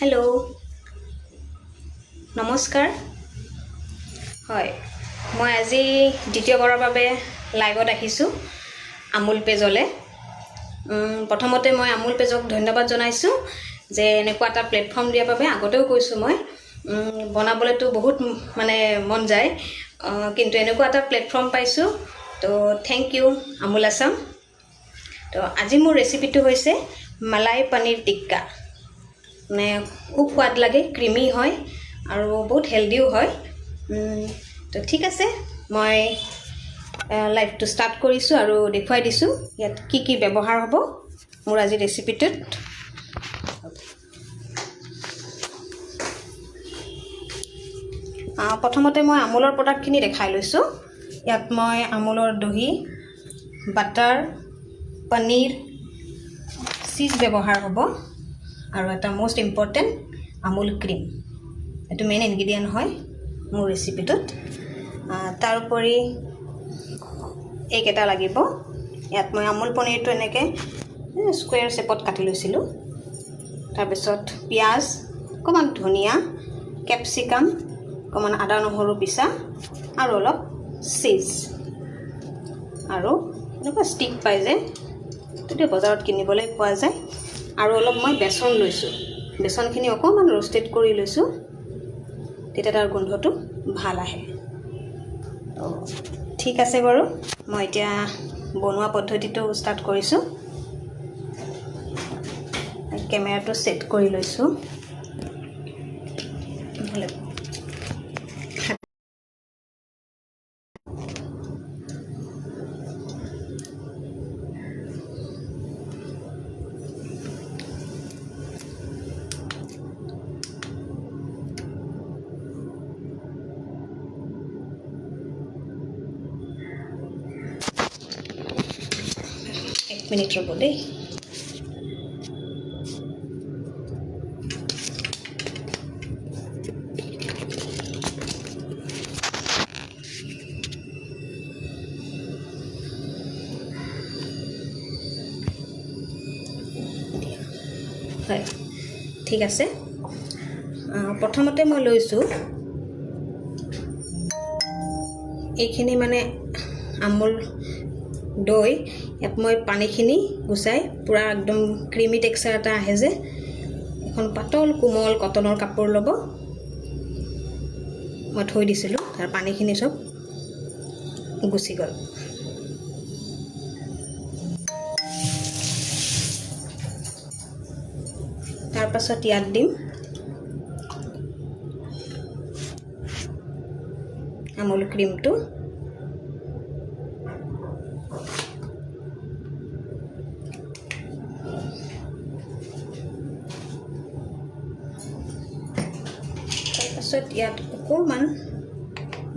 Hello' নমস্কাৰ হয় মই আজি দ্বিতীয়বাৰৰ বাবে লাইভত আহিছোঁ আমুল পেজলে প্ৰথমতে মই আমুল পেজক ধন্যবাদ জনাইছোঁ যে এনেকুৱা এটা প্লেটফৰ্ম দিয়াৰ বাবে আগতেও কৈছোঁ মই বনাবলৈতো বহুত মানে মন যায় কিন্তু এনেকুৱা এটা প্লেটফৰ্ম পাইছোঁ তো থেংক ইউ আমুল আছাম তো আজি মোৰ ৰেচিপিটো হৈছে মালাই পনীৰ টিক্কা মানে খুব সোৱাদ লাগে ক্ৰিমি হয় আৰু বহুত হেলদিও হয় তো ঠিক আছে মই লাইভটো ষ্টাৰ্ট কৰিছোঁ আৰু দেখুৱাই দিছোঁ ইয়াত কি কি ব্যৱহাৰ হ'ব মোৰ আজি ৰেচিপিটোত প্ৰথমতে মই আমুলৰ প্ৰডাক্টখিনি দেখাই লৈছোঁ ইয়াত মই আমুলৰ দহি বাটাৰ পনীৰ চীজ ব্যৱহাৰ হ'ব আৰু এটা মোষ্ট ইম্পৰ্টেণ্ট আমুল ক্ৰীম এইটো মেইন ইনগ্ৰিডিয়েণ্ট হয় মোৰ ৰেচিপিটোত তাৰোপৰি এইকেইটা লাগিব ইয়াত মই আমুল পনীৰটো এনেকৈ স্কুৱেৰ শ্বেপত কাটি লৈছিলোঁ তাৰপিছত পিঁয়াজ অকণমান ধনিয়া কেপচিকাম অকণমান আদা নহৰু পিছা আৰু অলপ চীজ আৰু এনেকুৱা ষ্টিক পাই যে তেতিয়া বজাৰত কিনিবলৈ পোৱা যায় আৰু অলপ মই বেচন লৈছোঁ বেচনখিনি অকণমান ৰোষ্টেড কৰি লৈছোঁ তেতিয়া তাৰ গোন্ধটো ভাল আহে তো ঠিক আছে বাৰু মই এতিয়া বনোৱা পদ্ধতিটো ষ্টাৰ্ট কৰিছোঁ কেমেৰাটো ছেট কৰি লৈছোঁ মিনিট ৰ'ব দেই হয় ঠিক আছে প্ৰথমতে মই লৈছোঁ এইখিনি মানে আমুল দৈ ইয়াত মই পানীখিনি গুচাই পূৰা একদম ক্ৰিমি টেক্সাৰ এটা আহে যে এখন পাতল কোমল কটনৰ কাপোৰ ল'ব মই থৈ দিছিলোঁ তাৰ পানীখিনি চব গুচি গ'ল তাৰপাছত ইয়াত দিম আমুল ক্ৰীমটো তাৰপাছত ইয়াত অকণমান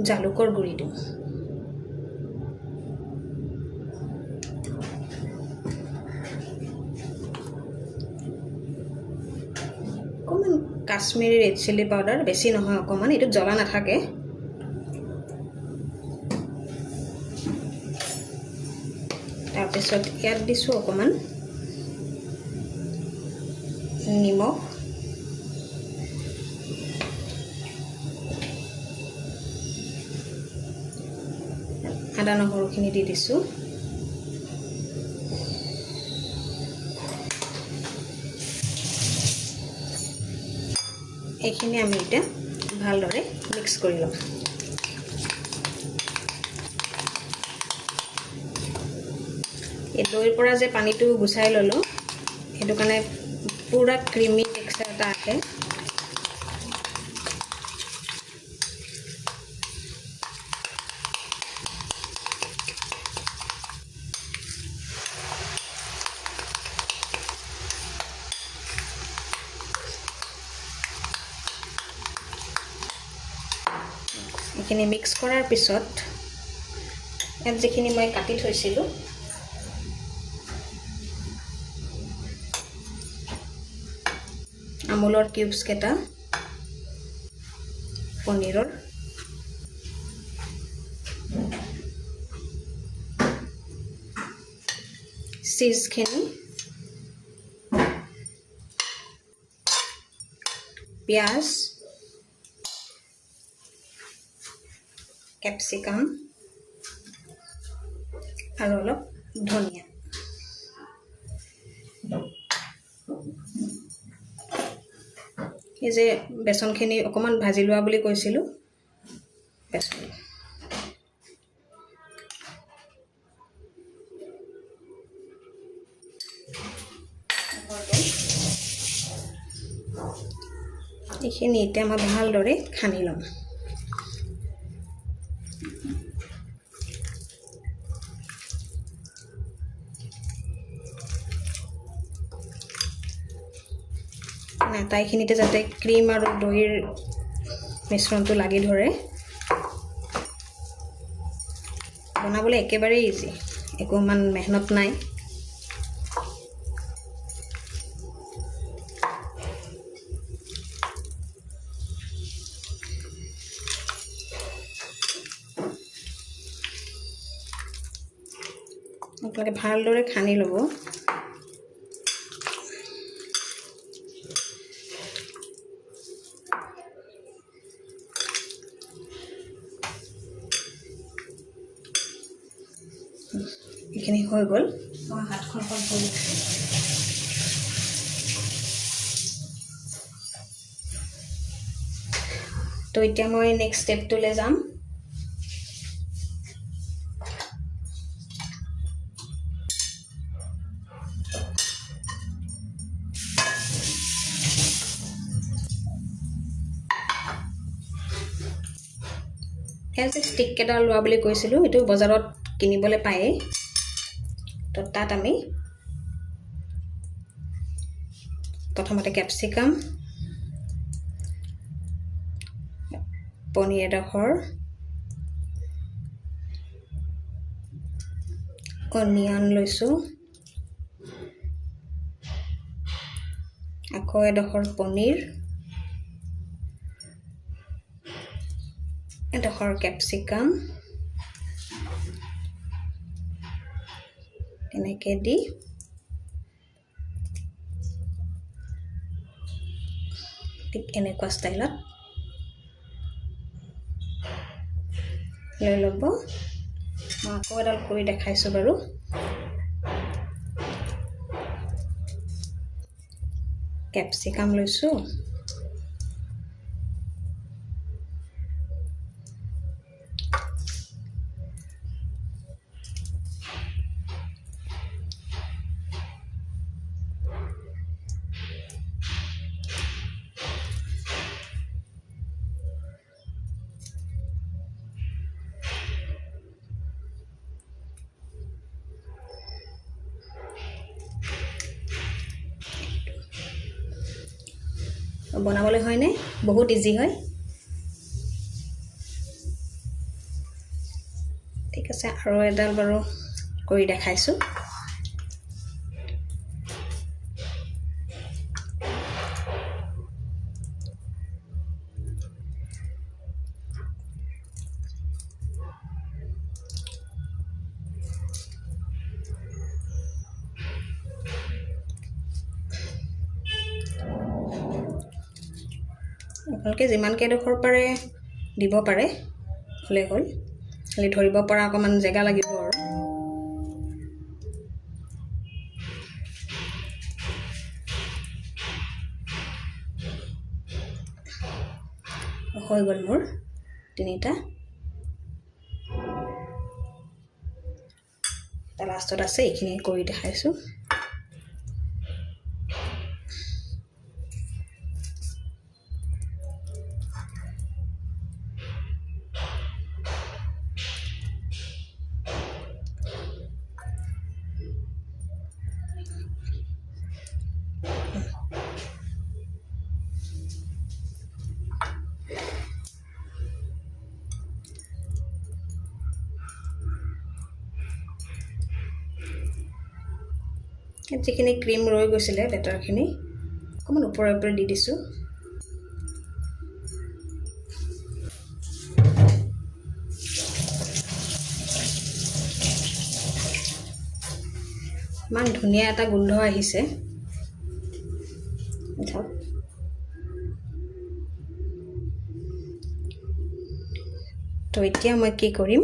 জালুকৰ গুড়ি দিওঁ অকণমান কাশ্মীৰী ৰেড চিলি পাউডাৰ বেছি নহয় অকণমান এইটোত জ্বলা নাথাকে তাৰপিছত ইয়াত দিছোঁ অকণমান নিমখ আদা নহৰুখিনি দি দিছোঁ এইখিনি আমি এতিয়া ভালদৰে মিক্স কৰি ল'ম এই দৈৰ পৰা যে পানীটো গুচাই ল'লোঁ সেইটো কাৰণে পূৰা ক্ৰিমি টেক্সাৰ এটা আহে এইখিনি মিক্স কৰাৰ পিছত ইয়াত যিখিনি মই কাটি থৈছিলোঁ আমুলৰ কিউবছ কেইটা পনীৰৰ চীজখিনি পিঁয়াজ, কেপচিকাম আৰু অলপ ধনিয়া। এই যে বেচনখিনি অকণমান ভাজি লোৱা বুলি কৈছিলোঁ, বেচন এইখিনি এতিয়া মই ভালদৰে সানি ল'ম। আটাইখিনিতে যাতে ক্ৰীম আৰু দৈৰ মিশ্ৰণটো লাগি ধৰে। বনাবলৈ একেবাৰে ইজি, একো ইমান মেহনত নাই। আপোনালোকে ভালদৰে সানি ল'ব। এইখিনি হৈ গ'ল। মই হাতখন ধুই তো এতিয়া মই নেক্সট ষ্টেপটোলৈ যাম। এই যে ষ্টিক এটা লোৱা বুলি কৈছিলোঁ, এইটো বজাৰত কিনিবলৈ পায়েই। তো তাত আমি প্ৰথমতে কেপচিকাম, পনীৰ এডোখৰ, অনিয়ন লৈছোঁ, আকৌ এডোখৰ পনীৰ, এডোখৰ কেপচিকাম, এনেকৈ দি ঠিক এনেকুৱা ষ্টাইলত লৈ ল'ব। মই আকৌ এডাল কৰি দেখাইছোঁ বাৰু। কেপচিকাম লৈছোঁ, বনাবলৈ হয়নে? বহুত ইজি হয়। ঠিক আছে, আৰু এডাল বাৰু কৰি দেখাইছোঁ। আপোনালোকে যিমানকেইডোখৰ পাৰে দিব পাৰে, হ'লে হ'ল। খালি ধৰিব পৰা অকণমান জেগা লাগিব আৰু। হৈ গ'ল মোৰ তিনিটা। লাষ্টত আছে, এইখিনি কৰি দেখাইছোঁ। যিখিনি ক্ৰীম ৰৈ গৈছিলে বেটাৰখিনি অকণমান ওপৰে ওপৰে দি দিছোঁ। ইমান ধুনীয়া এটা গোন্ধ আহিছে। তো এতিয়া মই কি কৰিম,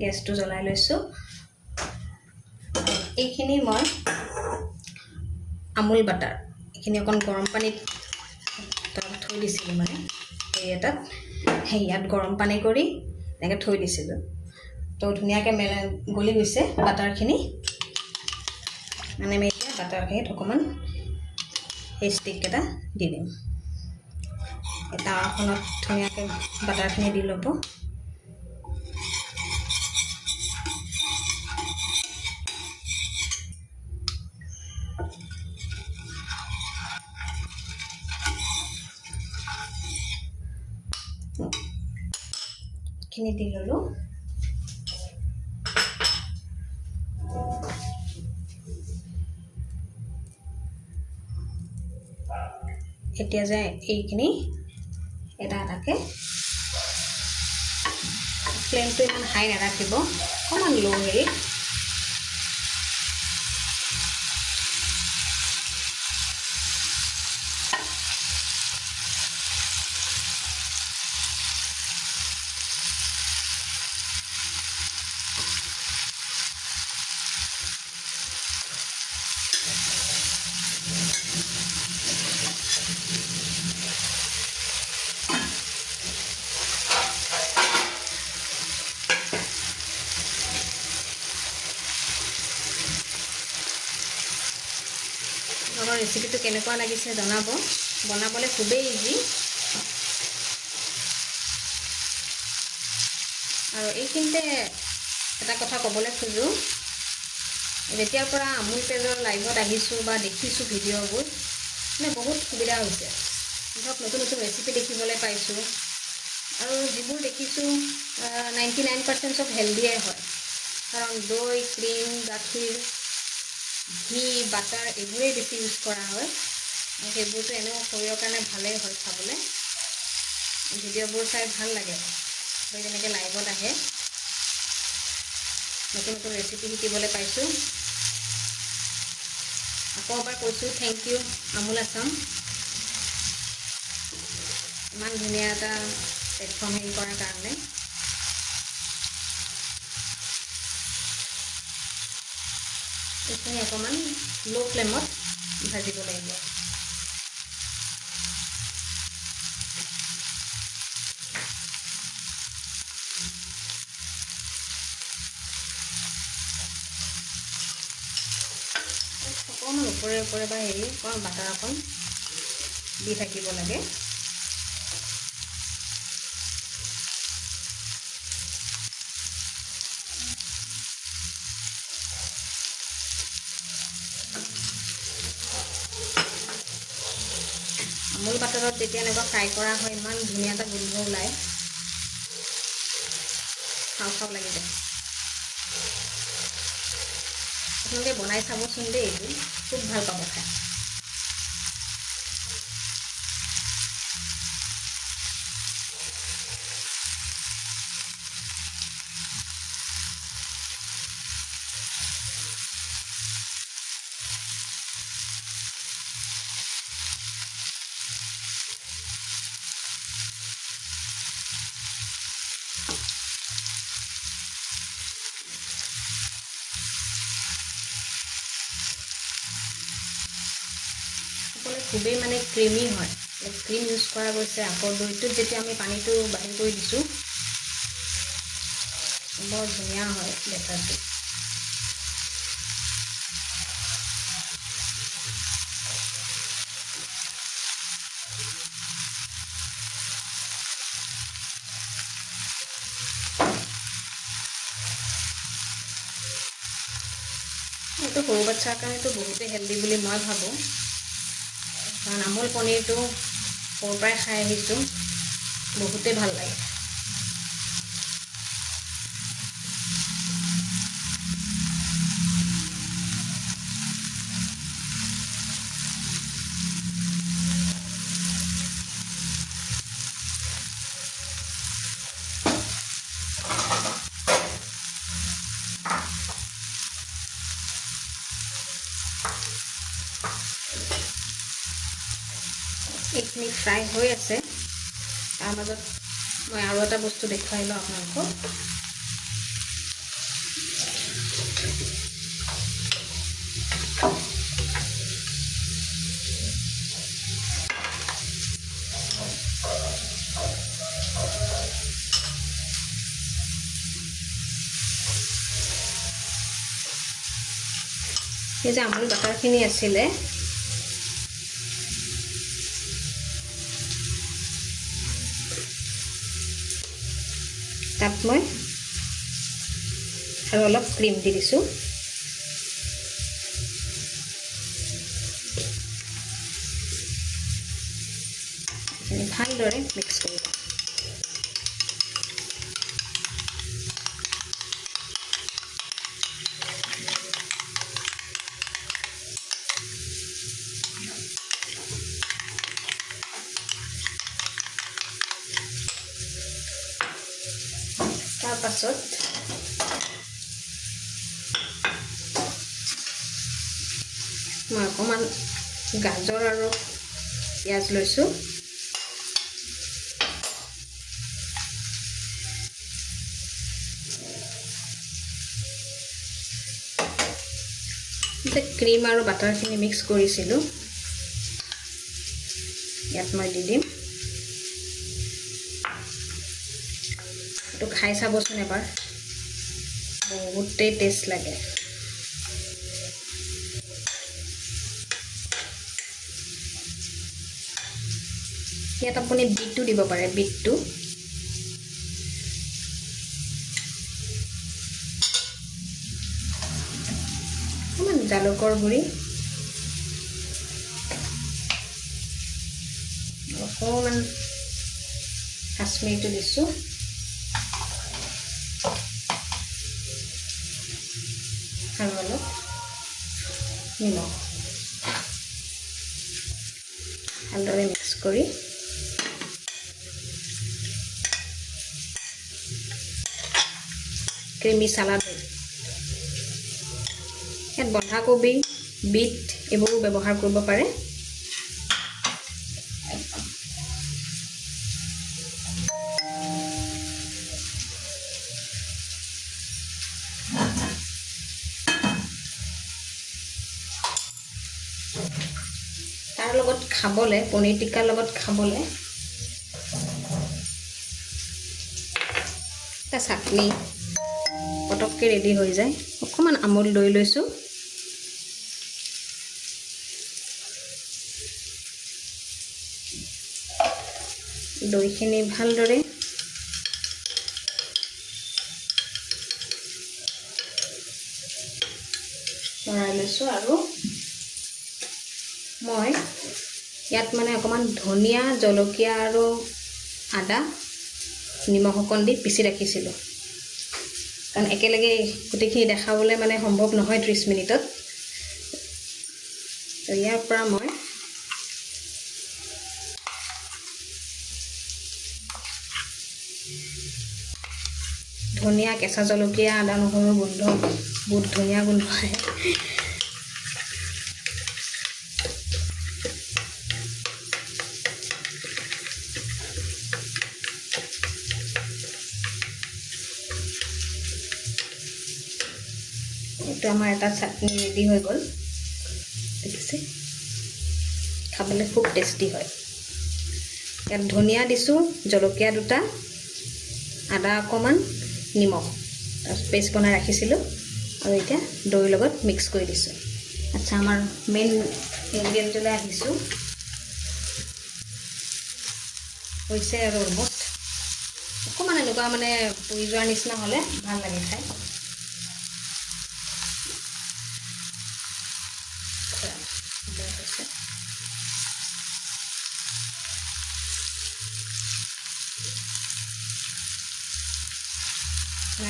গেছটো জ্বলাই লৈছোঁ। এইখিনি মই আমুল বাটাৰ এইখিনি অকণ গৰম পানীত থৈ দিছিলোঁ, মানে এই এটাত ইয়াত গৰম পানী কৰি এনেকৈ থৈ দিছিলোঁ। তো ধুনীয়াকৈ গলি গৈছে বাটাৰখিনি। মানে আমি এতিয়া বাটাৰখিনিত অকণমান এই ষ্টিককেইটা দি দিম। টাৱাখনত ধুনীয়াকৈ বাটাৰখিনি দি ল'ব। খিনি দি ল'লোঁ। এতিয়া যে এইখিনি এটা এটাকৈ ফ্লেমটো ইমান হাই নাৰাখিব, অকণমান ল' হেৰিত আমাৰ ৰেসিপিটো কেনেকুৱা লাগিছে জনাব। বনাবলৈ খুবেই ইজি। আৰু এইখিনিতে এটা কথা ক'বলৈ খোজোঁ, যেতিয়াৰ পৰা আমুল পেজৰ লাইভত আহিছোঁ বা দেখিছোঁ ভিডিঅ'বোৰ, মানে বহুত সুবিধা হৈছে। ধৰক নতুন নতুন ৰেচিপি দেখিবলৈ পাইছোঁ। আৰু যিবোৰ দেখিছোঁ 99% চব হেল্ডিয়ে হয়। কাৰণ দৈ, ক্ৰীম, গাখীৰ, ঘি, বাটাৰ এইবোৰেই বেছি ইউজ কৰা হয়। আৰু সেইবোৰতো এনেও শৰীৰৰ কাৰণে ভালেই হয় খাবলৈ। ভিডিঅ'বোৰ চাই ভাল লাগে, যেনেকৈ লাইভত আহে। নতুন নতুন ৰেচিপি শিকিবলৈ পাইছোঁ। আকৌ এবাৰ কৈছোঁ থেংক ইউ আমুল আছাম, ইমান ধুনীয়া এটা প্লেটফৰ্ম হেৰি কৰাৰ কাৰণে। এইখিনি অকণমান ল' ফ্লেমত ভাজিব লাগিব। অকণমান ওপৰে ওপৰে বা হেৰি অকণমান বাটাৰ অকণ দি থাকিব লাগে। আমুল বাটাৰত যেতিয়া এনেকুৱা ফ্ৰাই কৰা হয়, ইমান ধুনীয়া এটা গোন্ধ ওলায়, খাওঁ খাওঁ লাগি যায়। আপোনালোকে বনাই চাবচোন দেই, এইটো খুব ভাল পাব খাই। খুবেই মানে ক্ৰিমি হয়, ক্ৰীম ইউজ কৰা গৈছে। আকৌ দৈটোত যেতিয়া আমি পানীটো বাহিৰ কৰি দিছোঁ, বৰ ধুনীয়া হয় বেটাৰটো। এইটো সৰু বাচ্চাৰ কাৰণেতো বহুতেই হেল্ডি বুলি মই ভাবোঁ। কাৰণ আমুল পনীৰটো সৰুৰ পৰাই খাই আহিছোঁ, বহুতেই ভাল লাগে। এইখিনি ফ্ৰাই হৈ আছে তাৰ মাজত মই আৰু এটা বস্তু দেখুৱাই লওঁ আপোনালোকক এই যে আমুল বাটাৰখিনি আছিলে তাত মই আৰু অলপ ক্ৰীম দি দিছোঁ ভালদৰে মিক্স কৰি লওঁ তাৰ পাছত মই অকণমান গাজৰ আৰু পিঁয়াজ লৈছোঁ ক্ৰীম আৰু বাটাৰখিনি মিক্স কৰিছিলোঁ ইয়াত মই দি দিম এইটো খাই চাবচোন এবাৰ বহুতেই টেষ্ট লাগে ইয়াত আপুনি বিটটো দিব পাৰে বিটটো অকণমান জালুকৰ গুড়ি অকণমান কাশ্মীৰটো দিছোঁ আৰু অলপ নিমখ ভালদৰে মিক্স কৰি ক্ৰিমি চালাড ইয়াত বন্ধাকবি বিট এইবোৰো ব্যৱহাৰ কৰিব পাৰে তাৰ লগত খাবলে পনীৰ টিক্কাৰ লগত খাবলে এটা চাটনি পটককে ৰেডি হৈ যায় অকণমান আমুল দৈ লৈছোঁ দৈখিনি ভালদৰে লৰাই লৈছোঁ আৰু মই ইয়াত মানে অকণমান ধনিয়া জলকীয়া আৰু আদা নিমখ অকণ দি পিচি ৰাখিছিলোঁ কাৰণ একেলগে গোটেইখিনি দেখাবলৈ মানে সম্ভৱ নহয় 30 মিনিটত তো ইয়াৰ পৰা মই ধনিয়া কেঁচা জলকীয়া আদা নহৰু গোন্ধ বহুত ধুনীয়া গোন্ধ আহে এইটো আমাৰ এটা চাটনি ৰেডি হৈ গ'ল দেখিছে খাবলৈ খুব টেষ্টি হয় ইয়াত ধনিয়া দিছোঁ জলকীয়া দুটা আদা অকণমান নিমখ পেষ্ট বনাই ৰাখিছিলোঁ আৰু এতিয়া দৈৰ লগত মিক্স কৰি দিছোঁ আচ্ছা আমাৰ মেইন ইনগ্ৰেডিয়েণ্টলৈ আহিছোঁ হৈছে আৰু অলমষ্ট অকণমান এনেকুৱা মানে পুৰি যোৱাৰ নিচিনা হ'লে ভাল লাগে খাই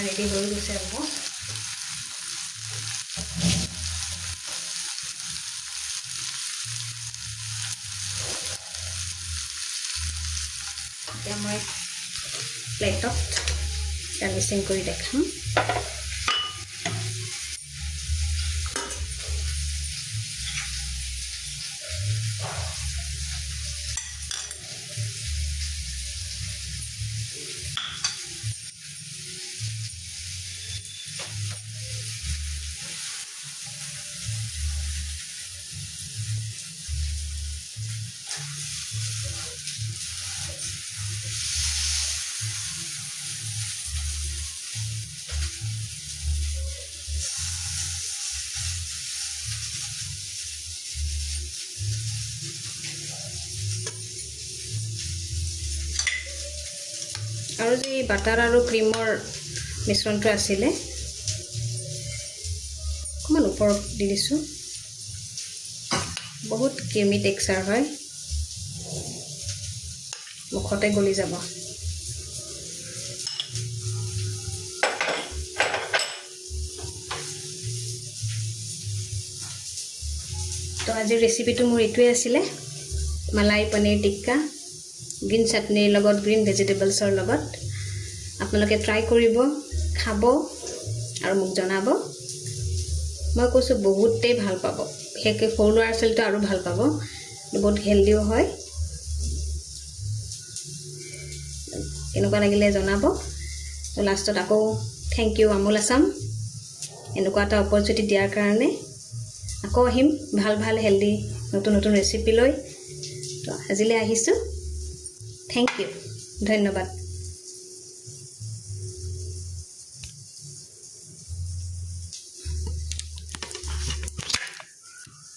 ৰেডি হৈ গৈছে আৰু এতিয়া মই প্লেটত গাৰ্নিচিং কৰি দেখাম আৰু যে বাটাৰ আৰু ক্ৰীমৰ মিশ্ৰণটো আছিলে অকণমান ওপৰত দি দিছোঁ বহুত ক্ৰীমি টেক্সচাৰ হয় মুখতে গলি যাব তো আজিৰ ৰেচিপিটো মোৰ এইটোৱে আছিলে মালাই পনীৰ টিক্কা গ্ৰীণ চাটনিৰ লগত গ্ৰীণ ভেজিটেবলছৰ লগত আপোনালোকে ট্ৰাই কৰিব খাব আৰু মোক জনাব মই কৈছোঁ বহুতেই ভাল পাব বিশেষকৈ সৰু ল'ৰা ছোৱালীটো আৰু ভাল পাব বহুত হেল্ডিও হয় এনেকুৱা লাগিলে জনাব তো লাষ্টত আকৌ থেংক ইউ আমুল আছাম এনেকুৱা এটা অপৰচুনিটি দিয়াৰ কাৰণে আকৌ আহিম ভাল ভাল হেল্ডি নতুন নতুন ৰেচিপি লৈ তো আজিলৈ আহিছোঁ থেংক ইউ ধন্যবাদ